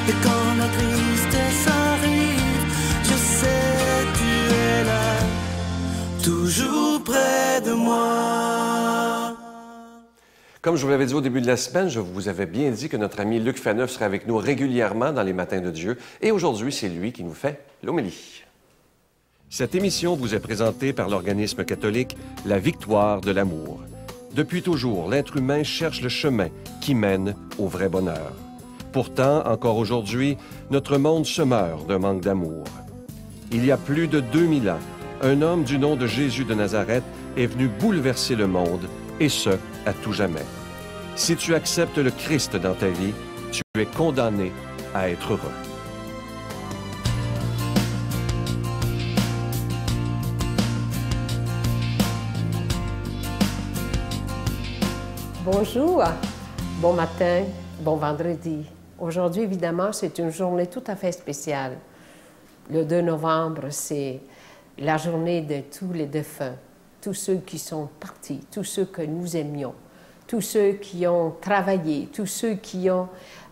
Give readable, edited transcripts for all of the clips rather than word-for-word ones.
Et quand la tristesse arrive, je sais tu es là, toujours près de moi. Comme je vous l'avais dit au début de la semaine, je vous avais bien dit que notre ami Luc Faneuf serait avec nous régulièrement dans les Matins de Dieu. Et aujourd'hui, c'est lui qui nous fait l'homélie. Cette émission vous est présentée par l'organisme catholique La Victoire de l'amour. Depuis toujours, l'être humain cherche le chemin qui mène au vrai bonheur. Pourtant, encore aujourd'hui, notre monde se meurt d'un manque d'amour. Il y a plus de 2000 ans, un homme du nom de Jésus de Nazareth est venu bouleverser le monde, et ce, à tout jamais. Si tu acceptes le Christ dans ta vie, tu es condamné à être heureux. Bonjour, bon matin, bon vendredi. Aujourd'hui, évidemment, c'est une journée tout à fait spéciale. Le 2 novembre, c'est la journée de tous les défunts, tous ceux qui sont partis, tous ceux que nous aimions, tous ceux qui ont travaillé, tous ceux qui ont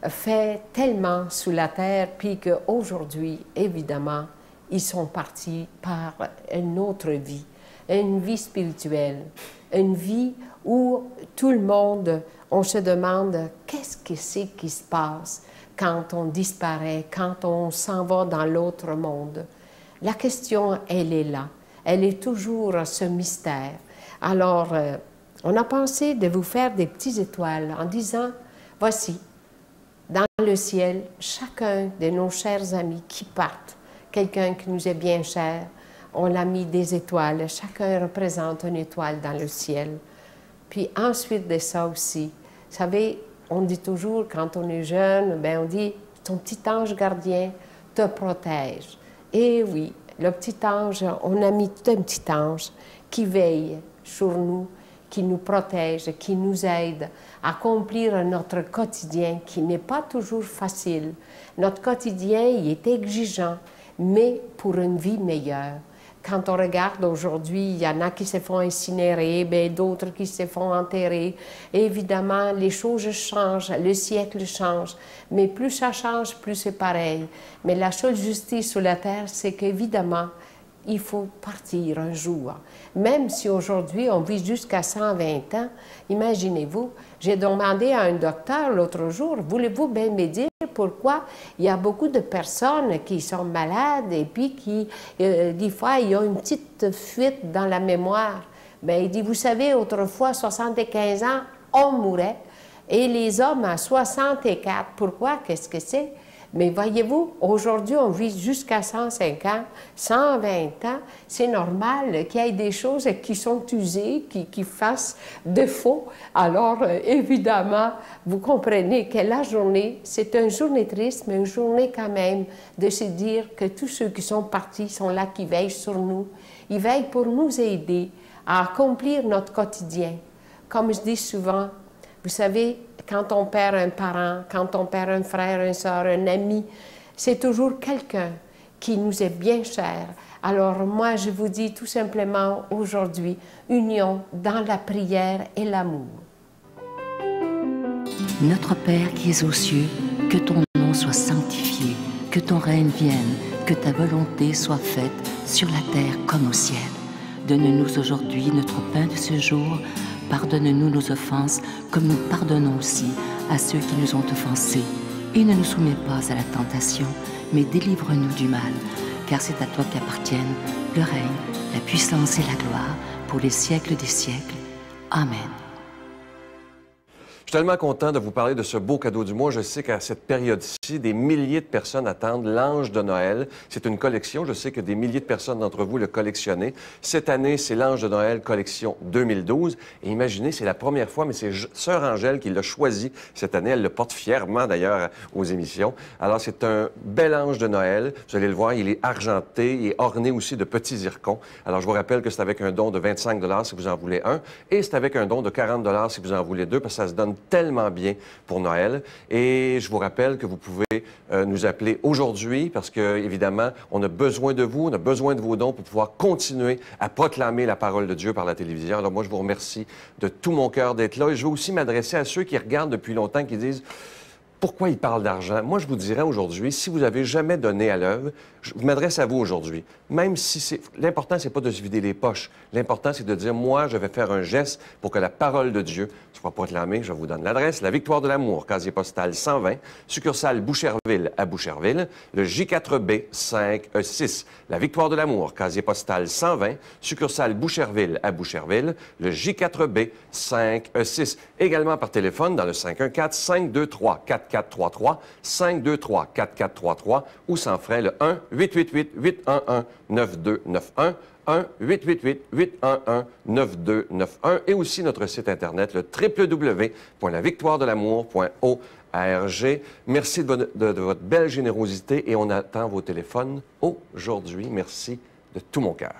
fait tellement sous la terre, puis qu'aujourd'hui, évidemment, ils sont partis par une autre vie, une vie spirituelle, une vie où tout le monde, on se demande qu'est-ce que c'est qui se passe quand on disparaît, quand on s'en va dans l'autre monde. La question, elle est là. Elle est toujours ce mystère. Alors, on a pensé de vous faire des petites étoiles en disant, voici, dans le ciel, chacun de nos chers amis qui partent, quelqu'un qui nous est bien cher, on a mis des étoiles, chacun représente une étoile dans le ciel. Puis ensuite de ça aussi, vous savez, on dit toujours, quand on est jeune, bien on dit, ton petit ange gardien te protège. Et oui, le petit ange, on a mis tout un petit ange qui veille sur nous, qui nous protège, qui nous aide à accomplir notre quotidien qui n'est pas toujours facile. Notre quotidien, il est exigeant, mais pour une vie meilleure. Quand on regarde aujourd'hui, il y en a qui se font incinérer, d'autres qui se font enterrer. Et évidemment, les choses changent, le siècle change. Mais plus ça change, plus c'est pareil. Mais la seule justice sur la terre, c'est qu'évidemment, il faut partir un jour. Même si aujourd'hui, on vit jusqu'à 120 ans, imaginez-vous, j'ai demandé à un docteur l'autre jour, voulez-vous bien me dire pourquoi il y a beaucoup de personnes qui sont malades et puis qui, des fois, ils ont une petite fuite dans la mémoire. Bien, il dit, vous savez, autrefois, 75 ans, on mourait, et les hommes à 64, pourquoi? Qu'est-ce que c'est? Mais voyez-vous, aujourd'hui, on vit jusqu'à 105 ans, 120 ans. C'est normal qu'il y ait des choses qui sont usées, qui fassent défaut. Alors, évidemment, vous comprenez que la journée, c'est une journée triste, mais une journée quand même de se dire que tous ceux qui sont partis sont là, qui veillent sur nous. Ils veillent pour nous aider à accomplir notre quotidien. Comme je dis souvent, vous savez, quand on perd un parent, quand on perd un frère, une soeur, un ami, c'est toujours quelqu'un qui nous est bien cher. Alors moi, je vous dis tout simplement aujourd'hui, union dans la prière et l'amour. Notre Père qui es aux cieux, que ton nom soit sanctifié, que ton règne vienne, que ta volonté soit faite sur la terre comme au ciel. Donne-nous aujourd'hui notre pain de ce jour. Pardonne-nous nos offenses, comme nous pardonnons aussi à ceux qui nous ont offensés. Et ne nous soumets pas à la tentation, mais délivre-nous du mal, car c'est à toi qu'appartiennent le règne, la puissance et la gloire, pour les siècles des siècles. Amen. Je suis tellement content de vous parler de ce beau cadeau du mois. Je sais qu'à cette période-ci, des milliers de personnes attendent l'Ange de Noël. C'est une collection. Je sais que des milliers de personnes d'entre vous le collectionnez. Cette année, c'est l'Ange de Noël collection 2012. Et imaginez, c'est la première fois, mais c'est Sœur Angèle qui l'a choisi cette année. Elle le porte fièrement, d'ailleurs, aux émissions. Alors, c'est un bel Ange de Noël. Vous allez le voir, il est argenté, il est orné aussi de petits zircons. Alors, je vous rappelle que c'est avec un don de 25 $ si vous en voulez un. Et c'est avec un don de 40 $ si vous en voulez deux, parce que ça se donne tellement bien pour Noël. Et je vous rappelle que vous pouvez nous appeler aujourd'hui parce que, évidemment, on a besoin de vous, on a besoin de vos dons pour pouvoir continuer à proclamer la parole de Dieu par la télévision. Alors moi, je vous remercie de tout mon cœur d'être là. Et je veux aussi m'adresser à ceux qui regardent depuis longtemps, qui disent pourquoi il parle d'argent? Moi, je vous dirais aujourd'hui, si vous n'avez jamais donné à l'œuvre, je m'adresse à vous aujourd'hui. Même si c'est... L'important, c'est pas de se vider les poches. L'important, c'est de dire, moi, je vais faire un geste pour que la parole de Dieu soit proclamée. Je vous donne l'adresse. La Victoire de l'amour, casier postal 120, succursale Boucherville à Boucherville, le J4B 5E6. La Victoire de l'amour, casier postal 120, succursale Boucherville à Boucherville, le J4B 5E6. Également par téléphone dans le 514-523-4433, 523-4433 ou sans frais le 1-888-811-9291, 1-888-811-9291 et aussi notre site Internet, le www.lavictoiredelamour.org. Merci de votre belle générosité et on attend vos téléphones aujourd'hui. Merci de tout mon cœur.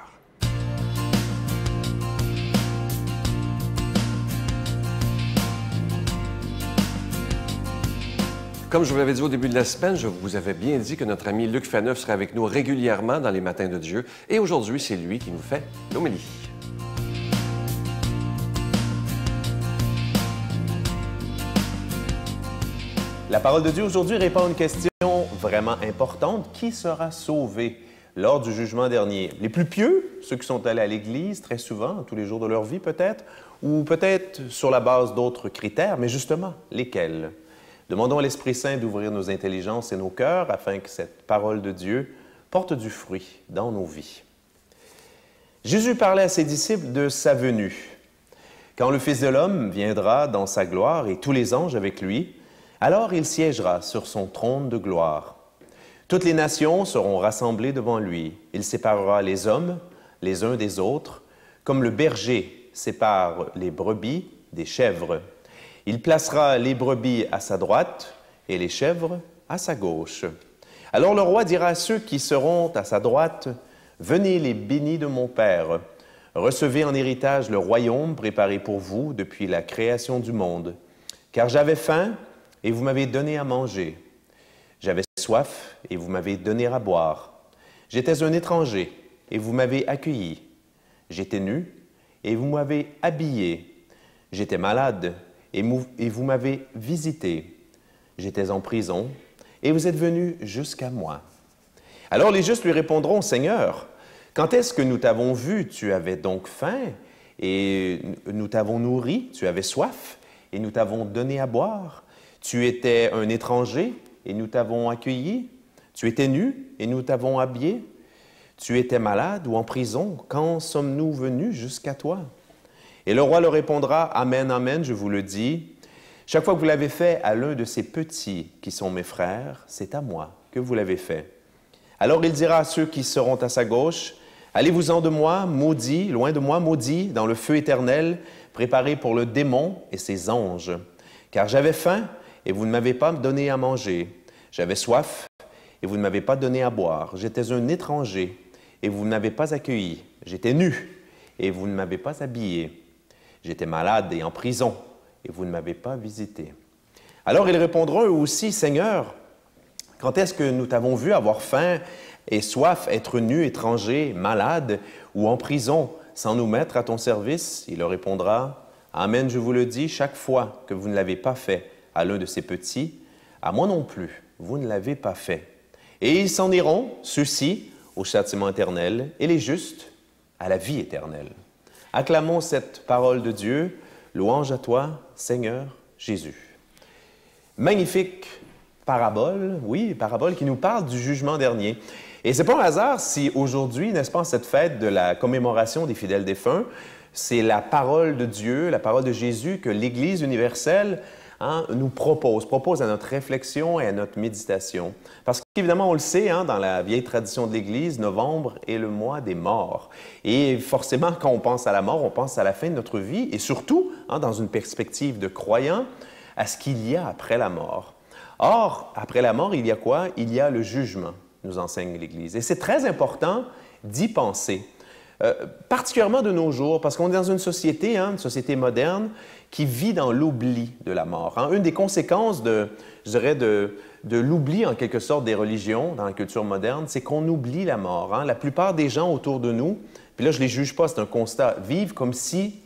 Comme je vous l'avais dit au début de la semaine, je vous avais bien dit que notre ami Luc Faneuf serait avec nous régulièrement dans les Matins de Dieu. Et aujourd'hui, c'est lui qui nous fait l'homélie. La parole de Dieu aujourd'hui répond à une question vraiment importante. Qui sera sauvé lors du jugement dernier? Les plus pieux, ceux qui sont allés à l'Église très souvent, tous les jours de leur vie peut-être, ou peut-être sur la base d'autres critères, mais justement, lesquels? Demandons à l'Esprit Saint d'ouvrir nos intelligences et nos cœurs afin que cette parole de Dieu porte du fruit dans nos vies. Jésus parlait à ses disciples de sa venue. Quand le Fils de l'homme viendra dans sa gloire et tous les anges avec lui, alors il siégera sur son trône de gloire. Toutes les nations seront rassemblées devant lui. Il séparera les hommes les uns des autres, comme le berger sépare les brebis des chèvres. Il placera les brebis à sa droite et les chèvres à sa gauche. Alors le roi dira à ceux qui seront à sa droite, « Venez les bénis de mon Père, recevez en héritage le royaume préparé pour vous depuis la création du monde. Car j'avais faim et vous m'avez donné à manger. J'avais soif et vous m'avez donné à boire. J'étais un étranger et vous m'avez accueilli. J'étais nu et vous m'avez habillé. J'étais malade et vous m'avez visité. J'étais en prison, et vous êtes venus jusqu'à moi. » Alors les justes lui répondront, « Seigneur, quand est-ce que nous t'avons vu? Tu avais donc faim, et nous t'avons nourri, tu avais soif, et nous t'avons donné à boire. Tu étais un étranger, et nous t'avons accueilli. Tu étais nu, et nous t'avons habillé. Tu étais malade ou en prison, quand sommes-nous venus jusqu'à toi? » Et le roi leur répondra, « Amen, amen, je vous le dis, chaque fois que vous l'avez fait à l'un de ces petits qui sont mes frères, c'est à moi que vous l'avez fait. » Alors il dira à ceux qui seront à sa gauche, « Allez-vous-en de moi, maudits, loin de moi, maudits, dans le feu éternel, préparé pour le démon et ses anges. Car j'avais faim et vous ne m'avez pas donné à manger. J'avais soif et vous ne m'avez pas donné à boire. J'étais un étranger et vous ne m'avez pas accueilli. J'étais nu et vous ne m'avez pas habillé. J'étais malade et en prison, et vous ne m'avez pas visité. » Alors ils répondront eux aussi, « Seigneur, quand est-ce que nous t'avons vu avoir faim et soif, être nu, étranger, malade ou en prison, sans nous mettre à ton service? » Il leur répondra, « Amen, je vous le dis, chaque fois que vous ne l'avez pas fait à l'un de ces petits, à moi non plus, vous ne l'avez pas fait. Et ils s'en iront, ceux-ci, au châtiment éternel, et les justes, à la vie éternelle. » Acclamons cette parole de Dieu. Louange à toi, Seigneur Jésus. Magnifique parabole, oui, parabole qui nous parle du jugement dernier. Et c'est pas un hasard si aujourd'hui, n'est-ce pas, en cette fête de la commémoration des fidèles défunts, c'est la parole de Dieu, la parole de Jésus que l'Église universelle nous propose à notre réflexion et à notre méditation. Parce qu'évidemment, on le sait, dans la vieille tradition de l'Église, novembre est le mois des morts. Et forcément, quand on pense à la mort, on pense à la fin de notre vie et surtout, dans une perspective de croyant, à ce qu'il y a après la mort. Or, après la mort, il y a quoi? Il y a le jugement, nous enseigne l'Église. Et c'est très important d'y penser. Particulièrement de nos jours, parce qu'on est dans une société moderne, qui vit dans l'oubli de la mort. Une des conséquences de l'oubli, en quelque sorte, des religions dans la culture moderne, c'est qu'on oublie la mort. La plupart des gens autour de nous Puis là, je ne les juge pas, c'est un constat. Vivent comme si,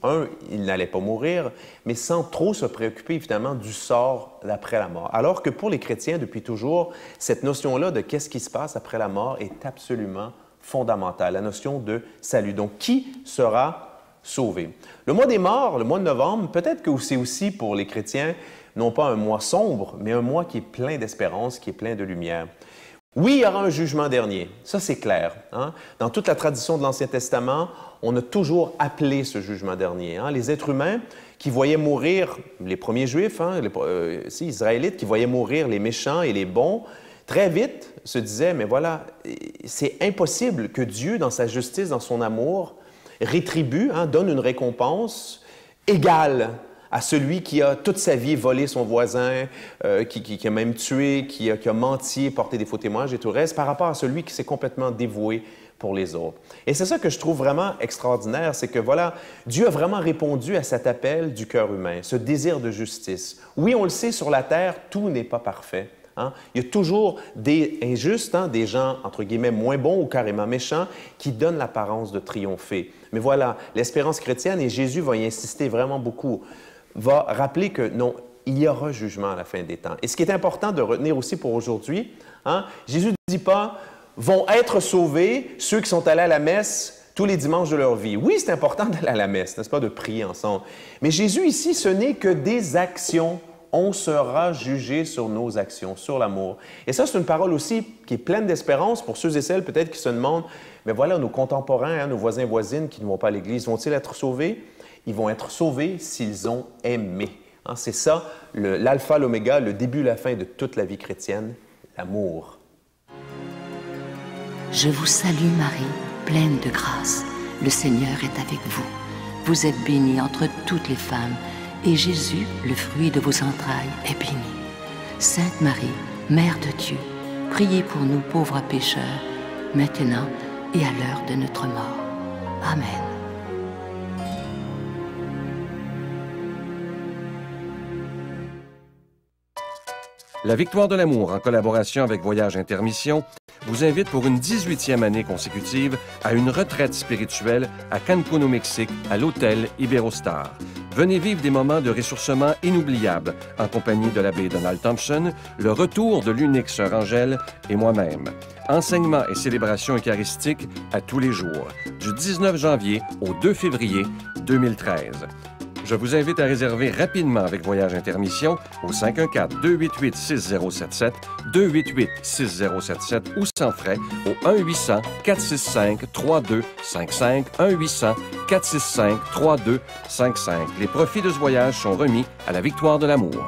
ils n'allaient pas mourir, mais sans trop se préoccuper, évidemment, du sort d'après la mort. Alors que pour les chrétiens, depuis toujours, cette notion-là de qu'est-ce qui se passe après la mort est absolument fondamentale, la notion de salut. Donc, qui sera sauvé? Le mois des morts, le mois de novembre, peut-être que c'est aussi pour les chrétiens, non pas un mois sombre, mais un mois qui est plein d'espérance, qui est plein de lumière. Oui, il y aura un jugement dernier, ça c'est clair. Hein? Dans toute la tradition de l'Ancien Testament, on a toujours appelé ce jugement dernier. Hein? Les êtres humains qui voyaient mourir, les premiers Juifs, les Israélites, qui voyaient mourir les méchants et les bons, très vite se disaient, mais voilà, c'est impossible que Dieu, dans sa justice, dans son amour, rétribue, donne une récompense égale à celui qui a toute sa vie volé son voisin, qui a même tué, qui a menti, porté des faux témoignages et tout le reste, par rapport à celui qui s'est complètement dévoué pour les autres. Et c'est ça que je trouve vraiment extraordinaire, c'est que voilà, Dieu a vraiment répondu à cet appel du cœur humain, ce désir de justice. Oui, on le sait, sur la terre, tout n'est pas parfait. Hein? Il y a toujours des injustes, des gens, entre guillemets, moins bons ou carrément méchants, qui donnent l'apparence de triompher. Mais voilà, l'espérance chrétienne, et Jésus va y insister vraiment beaucoup, va rappeler que non, il y aura jugement à la fin des temps. Et ce qui est important de retenir aussi pour aujourd'hui, Jésus ne dit pas « vont être sauvés ceux qui sont allés à la messe tous les dimanches de leur vie ». Oui, c'est important d'aller à la messe, n'est-ce pas, de prier ensemble. Mais Jésus ici, ce n'est que des actions. On sera jugé sur nos actions, sur l'amour. Et ça, c'est une parole aussi qui est pleine d'espérance pour ceux et celles peut-être qui se demandent « mais voilà, nos contemporains, nos voisins et voisines qui ne vont pas à l'Église, vont-ils être sauvés? » Ils vont être sauvés s'ils ont aimé. C'est ça, l'alpha, l'oméga, le début, la fin de toute la vie chrétienne, l'amour. Je vous salue Marie, pleine de grâce. Le Seigneur est avec vous. Vous êtes bénie entre toutes les femmes, et Jésus, le fruit de vos entrailles, est béni. Sainte Marie, Mère de Dieu, priez pour nous pauvres pécheurs, maintenant et à l'heure de notre mort. Amen. La Victoire de l'amour, en collaboration avec Voyage Intermission, vous invite pour une 18e année consécutive à une retraite spirituelle à Cancún au Mexique, à l'hôtel Iberostar. Venez vivre des moments de ressourcement inoubliables en compagnie de l'abbé Donald Thompson, le retour de l'unique sœur Angèle et moi-même. Enseignements et célébrations eucharistiques à tous les jours, du 19 janvier au 2 février 2013. Je vous invite à réserver rapidement avec Voyage Intermission au 514-288-6077, 288-6077 ou sans frais au 1-800-465-3255, 1-800-465-3255. Les profits de ce voyage sont remis à la Victoire de l'amour.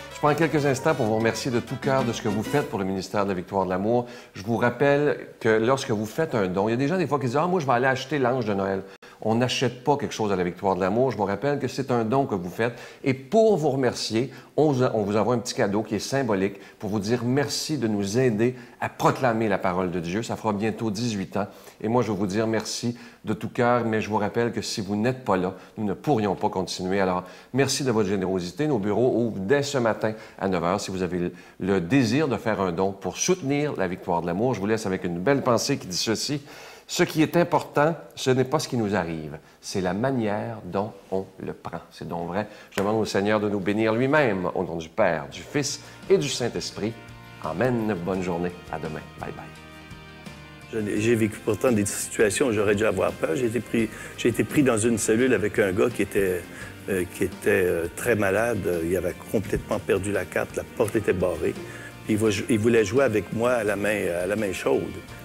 Je prends quelques instants pour vous remercier de tout cœur de ce que vous faites pour le ministère de la Victoire de l'amour. Je vous rappelle que lorsque vous faites un don, il y a des gens des fois qui disent « Ah, moi, je vais aller acheter l'ange de Noël ». On n'achète pas quelque chose à la Victoire de l'amour. Je vous rappelle que c'est un don que vous faites. Et pour vous remercier, on vous envoie un petit cadeau qui est symbolique pour vous dire merci de nous aider à proclamer la parole de Dieu. Ça fera bientôt 18 ans. Et moi, je veux vous dire merci de tout cœur, mais je vous rappelle que si vous n'êtes pas là, nous ne pourrions pas continuer. Alors, merci de votre générosité. Nos bureaux ouvrent dès ce matin à 9 h si vous avez le désir de faire un don pour soutenir la Victoire de l'amour. Je vous laisse avec une belle pensée qui dit ceci. Ce qui est important, ce n'est pas ce qui nous arrive, c'est la manière dont on le prend. C'est donc vrai. Je demande au Seigneur de nous bénir lui-même, au nom du Père, du Fils et du Saint-Esprit. Amen. Bonne journée. À demain. Bye bye. J'ai vécu pourtant des situations où j'aurais dû avoir peur. J'ai été pris dans une cellule avec un gars qui était très malade. Il avait complètement perdu la carte. La porte était barrée. Puis il voulait jouer avec moi à la main chaude.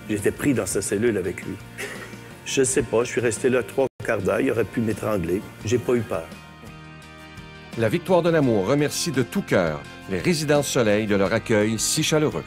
J'étais pris dans sa cellule avec lui. Je sais pas, je suis resté là 3 quarts d'heure. Il aurait pu m'étrangler. J'ai pas eu peur. La Victoire de l'amour remercie de tout cœur les Résidences Soleil de leur accueil si chaleureux.